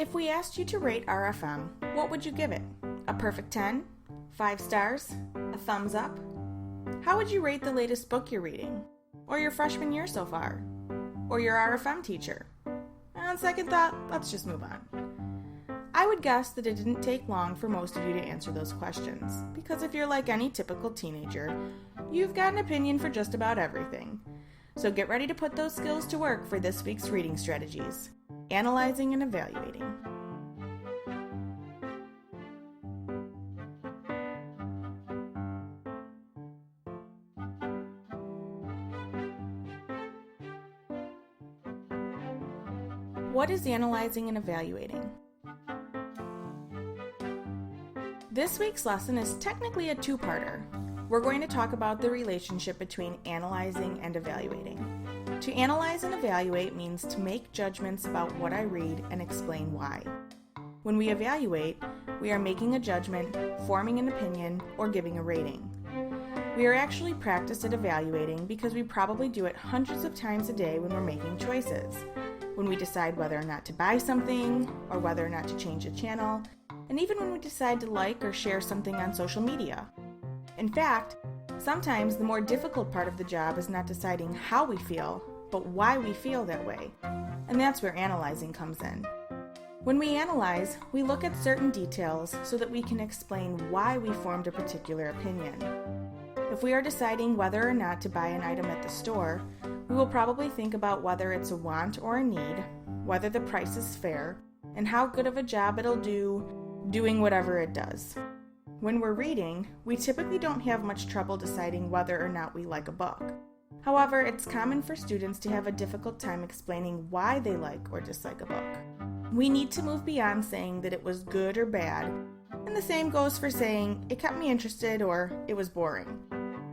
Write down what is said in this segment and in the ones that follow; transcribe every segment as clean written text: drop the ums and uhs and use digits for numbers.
If we asked you to rate RFM, what would you give it? A perfect 10? 5 stars? A thumbs up? How would you rate the latest book you're reading? Or your freshman year so far? Or your RFM teacher? On second thought, let's just move on. I would guess that it didn't take long for most of you to answer those questions, because if you're like any typical teenager, you've got an opinion for just about everything. So get ready to put those skills to work for this week's reading strategies: analyzing and evaluating. What is analyzing and evaluating? This week's lesson is technically a two-parter. We're going to talk about the relationship between analyzing and evaluating. To analyze and evaluate means to make judgments about what I read and explain why. When we evaluate, we are making a judgment, forming an opinion, or giving a rating. We are actually practiced at evaluating because we probably do it hundreds of times a day when we're making choices. When we decide whether or not to buy something, or whether or not to change a channel, and even when we decide to like or share something on social media. In fact, sometimes the more difficult part of the job is not deciding how we feel, but why we feel that way. And that's where analyzing comes in. When we analyze, we look at certain details so that we can explain why we formed a particular opinion. If we are deciding whether or not to buy an item at the store, we will probably think about whether it's a want or a need, whether the price is fair, and how good of a job it'll do doing whatever it does. When we're reading, we typically don't have much trouble deciding whether or not we like a book. However, it's common for students to have a difficult time explaining why they like or dislike a book. We need to move beyond saying that it was good or bad, and the same goes for saying it kept me interested or it was boring.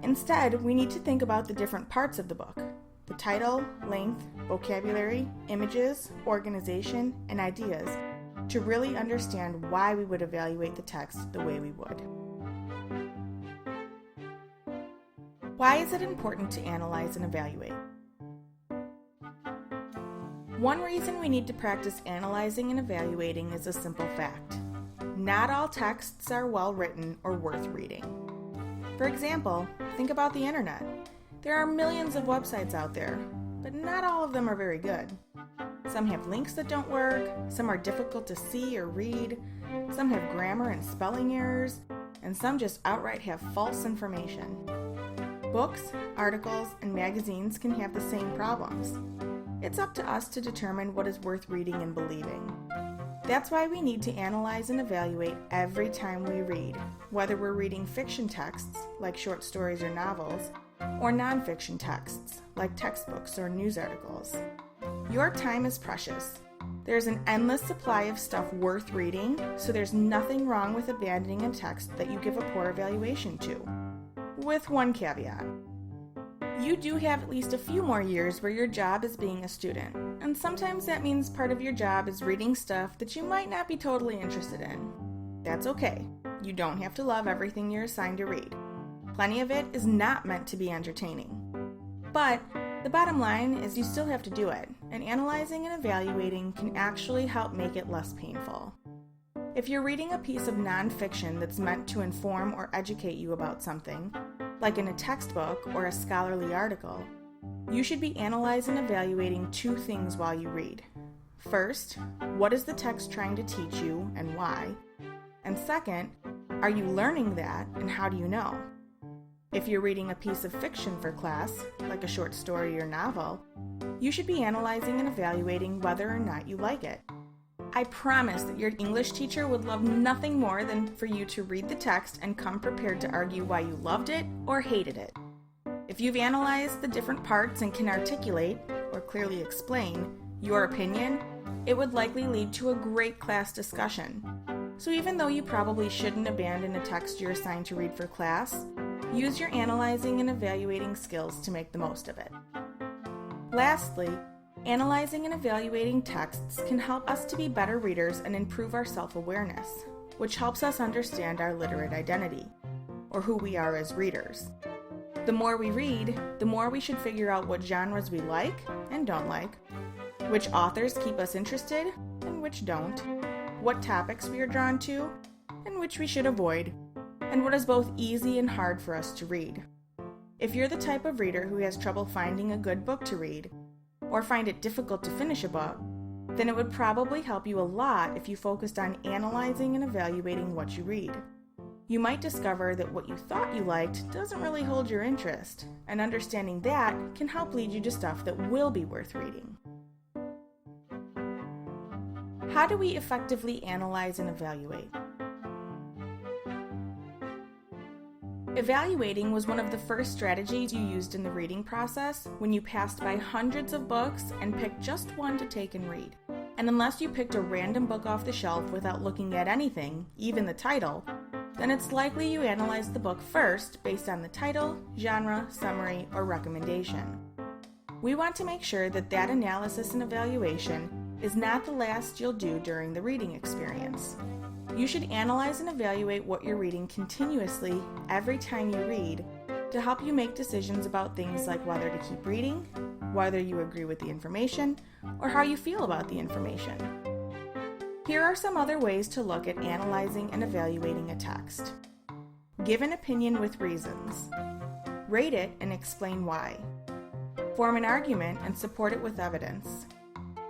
Instead, we need to think about the different parts of the book: the title, length, vocabulary, images, organization, and ideas, to really understand why we would evaluate the text the way we would. Why is it important to analyze and evaluate? One reason we need to practice analyzing and evaluating is a simple fact. Not all texts are well written or worth reading. For example, think about the internet. There are millions of websites out there, but not all of them are very good. Some have links that don't work, some are difficult to see or read, some have grammar and spelling errors, and some just outright have false information. Books, articles, and magazines can have the same problems. It's up to us to determine what is worth reading and believing. That's why we need to analyze and evaluate every time we read, whether we're reading fiction texts, like short stories or novels, or nonfiction texts, like textbooks or news articles. Your time is precious. There's an endless supply of stuff worth reading, so there's nothing wrong with abandoning a text that you give a poor evaluation to. With one caveat. You do have at least a few more years where your job is being a student, and sometimes that means part of your job is reading stuff that you might not be totally interested in. That's okay. You don't have to love everything you're assigned to read. Plenty of it is not meant to be entertaining. But the bottom line is you still have to do it, and analyzing and evaluating can actually help make it less painful. If you're reading a piece of nonfiction that's meant to inform or educate you about something, like in a textbook or a scholarly article, you should be analyzing and evaluating two things while you read. First, what is the text trying to teach you and why? And second, are you learning that, and how do you know? If you're reading a piece of fiction for class, like a short story or novel, you should be analyzing and evaluating whether or not you like it. I promise that your English teacher would love nothing more than for you to read the text and come prepared to argue why you loved it or hated it. If you've analyzed the different parts and can articulate, or clearly explain, your opinion, it would likely lead to a great class discussion. So even though you probably shouldn't abandon a text you're assigned to read for class, use your analyzing and evaluating skills to make the most of it. Lastly, analyzing and evaluating texts can help us to be better readers and improve our self-awareness, which helps us understand our literate identity, or who we are as readers. The more we read, the more we should figure out what genres we like and don't like, which authors keep us interested and which don't, what topics we are drawn to and which we should avoid, and what is both easy and hard for us to read. If you're the type of reader who has trouble finding a good book to read, or find it difficult to finish a book, then it would probably help you a lot if you focused on analyzing and evaluating what you read. You might discover that what you thought you liked doesn't really hold your interest, and understanding that can help lead you to stuff that will be worth reading. How do we effectively analyze and evaluate? Evaluating was one of the first strategies you used in the reading process when you passed by hundreds of books and picked just one to take and read. And unless you picked a random book off the shelf without looking at anything, even the title, then it's likely you analyzed the book first based on the title, genre, summary, or recommendation. We want to make sure that that analysis and evaluation is not the last you'll do during the reading experience. You should analyze and evaluate what you're reading continuously every time you read to help you make decisions about things like whether to keep reading, whether you agree with the information, or how you feel about the information. Here are some other ways to look at analyzing and evaluating a text. Give an opinion with reasons. Rate it and explain why. Form an argument and support it with evidence.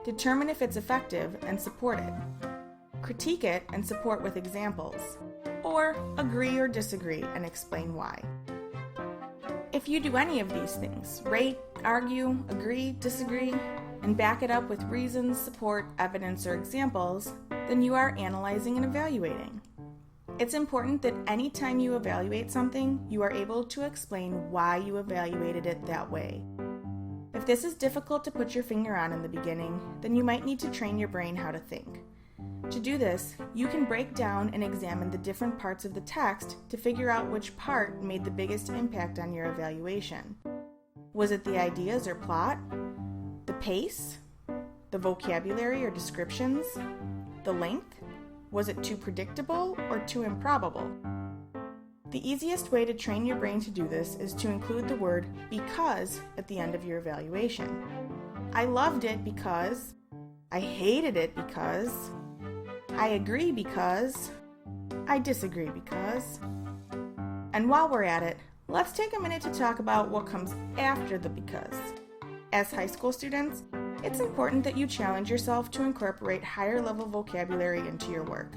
Determine if it's effective and support it. Critique it and support with examples, or agree or disagree and explain why. If you do any of these things, rate, argue, agree, disagree, and back it up with reasons, support, evidence, or examples, then you are analyzing and evaluating. It's important that anytime you evaluate something, you are able to explain why you evaluated it that way. If this is difficult to put your finger on in the beginning, then you might need to train your brain how to think. To do this, you can break down and examine the different parts of the text to figure out which part made the biggest impact on your evaluation. Was it the ideas or plot? The pace? The vocabulary or descriptions? The length? Was it too predictable or too improbable? The easiest way to train your brain to do this is to include the word because at the end of your evaluation. I loved it because, I hated it because, I agree because, I disagree because. And while we're at it, let's take a minute to talk about what comes after the because. As high school students, it's important that you challenge yourself to incorporate higher level vocabulary into your work.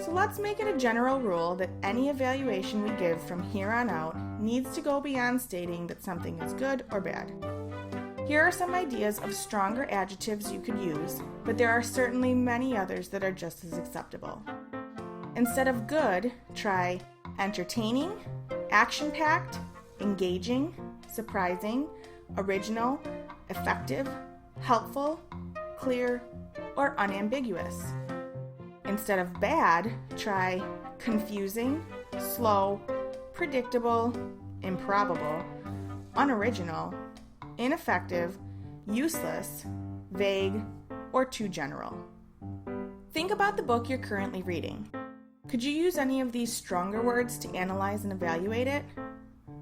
So let's make it a general rule that any evaluation we give from here on out needs to go beyond stating that something is good or bad. Here are some ideas of stronger adjectives you could use, but there are certainly many others that are just as acceptable. Instead of good, try entertaining, action-packed, engaging, surprising, original, effective, helpful, clear, or unambiguous. Instead of bad, try confusing, slow, predictable, improbable, unoriginal, ineffective, useless, vague, or too general. Think about the book you're currently reading. Could you use any of these stronger words to analyze and evaluate it?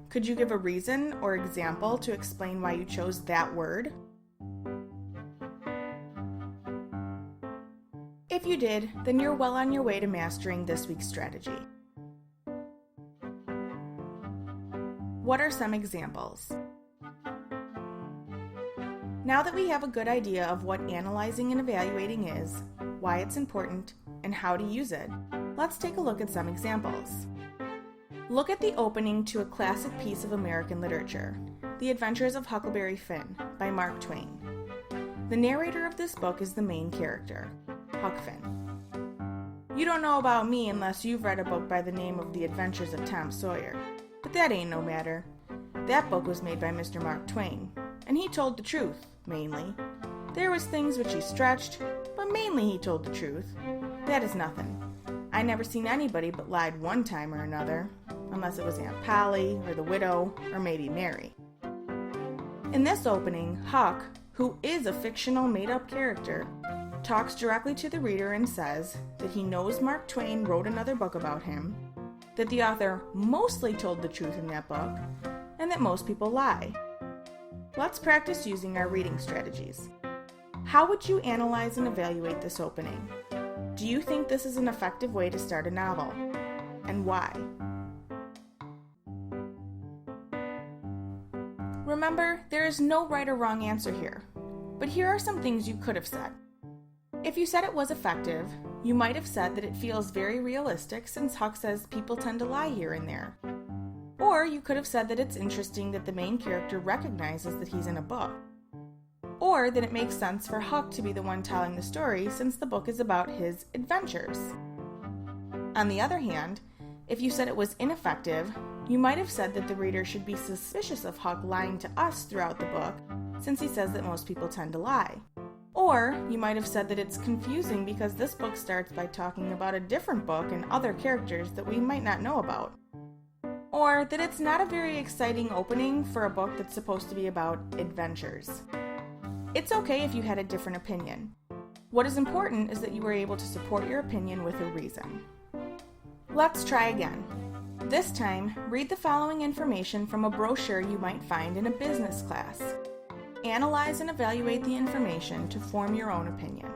Could you give a reason or example to explain why you chose that word? If you did, then you're well on your way to mastering this week's strategy. What are some examples? Now that we have a good idea of what analyzing and evaluating is, why it's important, and how to use it, let's take a look at some examples. Look at the opening to a classic piece of American literature, The Adventures of Huckleberry Finn by Mark Twain. The narrator of this book is the main character, Huck Finn. You don't know about me unless you've read a book by the name of The Adventures of Tom Sawyer, but that ain't no matter. That book was made by Mr. Mark Twain, and he told the truth, mainly. There was things which he stretched, but mainly he told the truth. That is nothing. I never seen anybody but lied one time or another, unless it was Aunt Polly, or the widow, or maybe Mary. In this opening, Huck, who is a fictional made-up character, talks directly to the reader and says that he knows Mark Twain wrote another book about him, that the author mostly told the truth in that book, and that most people lie. Let's practice using our reading strategies. How would you analyze and evaluate this opening? Do you think this is an effective way to start a novel? And why? Remember, there is no right or wrong answer here, but here are some things you could have said. If you said it was effective, you might have said that it feels very realistic since Huck says people tend to lie here and there. Or you could have said that it's interesting that the main character recognizes that he's in a book. Or that it makes sense for Huck to be the one telling the story since the book is about his adventures. On the other hand, if you said it was ineffective, you might have said that the reader should be suspicious of Huck lying to us throughout the book since he says that most people tend to lie. Or you might have said that it's confusing because this book starts by talking about a different book and other characters that we might not know about. Or that it's not a very exciting opening for a book that's supposed to be about adventures. It's okay if you had a different opinion. What is important is that you were able to support your opinion with a reason. Let's try again. This time, read the following information from a brochure you might find in a business class. Analyze and evaluate the information to form your own opinion.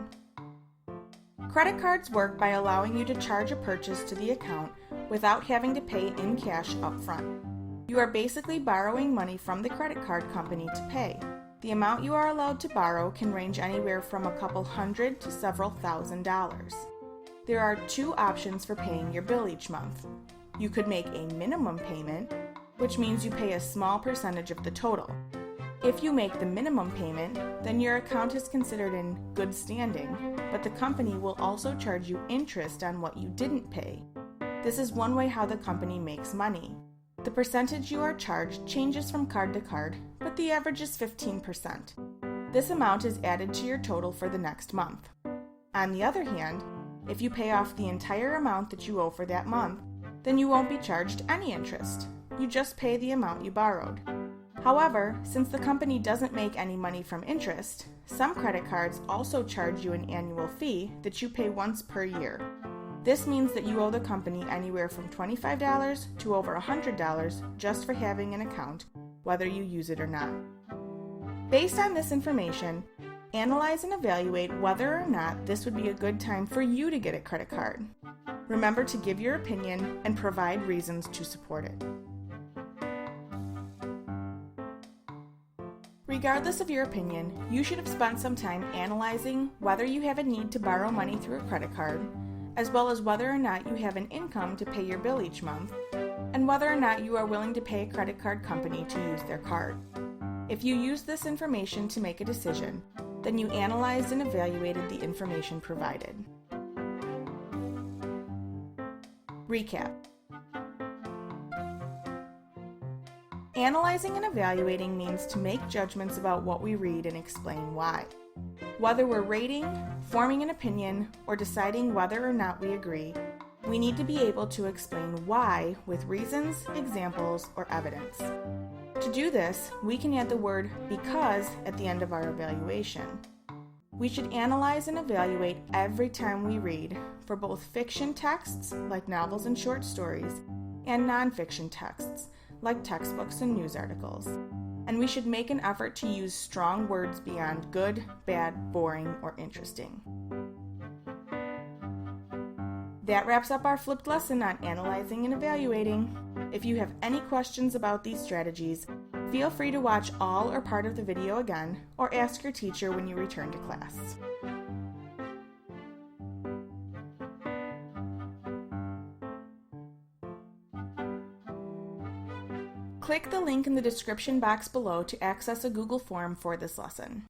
Credit cards work by allowing you to charge a purchase to the account without having to pay in cash up front. You are basically borrowing money from the credit card company to pay. The amount you are allowed to borrow can range anywhere from a couple hundred to several $1,000s. There are two options for paying your bill each month. You could make a minimum payment, which means you pay a small percentage of the total. If you make the minimum payment, then your account is considered in good standing, but the company will also charge you interest on what you didn't pay. This is one way how the company makes money. The percentage you are charged changes from card to card, but the average is 15%. This amount is added to your total for the next month. On the other hand, if you pay off the entire amount that you owe for that month, then you won't be charged any interest. You just pay the amount you borrowed. However, since the company doesn't make any money from interest, some credit cards also charge you an annual fee that you pay once per year. This means that you owe the company anywhere from $25 to over $100 just for having an account, whether you use it or not. Based on this information, analyze and evaluate whether or not this would be a good time for you to get a credit card. Remember to give your opinion and provide reasons to support it. Regardless of your opinion, you should have spent some time analyzing whether you have a need to borrow money through a credit card, as well as whether or not you have an income to pay your bill each month, and whether or not you are willing to pay a credit card company to use their card. If you use this information to make a decision, then you analyzed and evaluated the information provided. Recap. Analyzing and evaluating means to make judgments about what we read and explain why. Whether we're rating, forming an opinion, or deciding whether or not we agree, we need to be able to explain why with reasons, examples, or evidence. To do this, we can add the word because at the end of our evaluation. We should analyze and evaluate every time we read, for both fiction texts, like novels and short stories, and nonfiction texts, like textbooks and news articles. And we should make an effort to use strong words beyond good, bad, boring, or interesting. That wraps up our flipped lesson on analyzing and evaluating. If you have any questions about these strategies, feel free to watch all or part of the video again, or ask your teacher when you return to class. Click the link in the description box below to access a Google form for this lesson.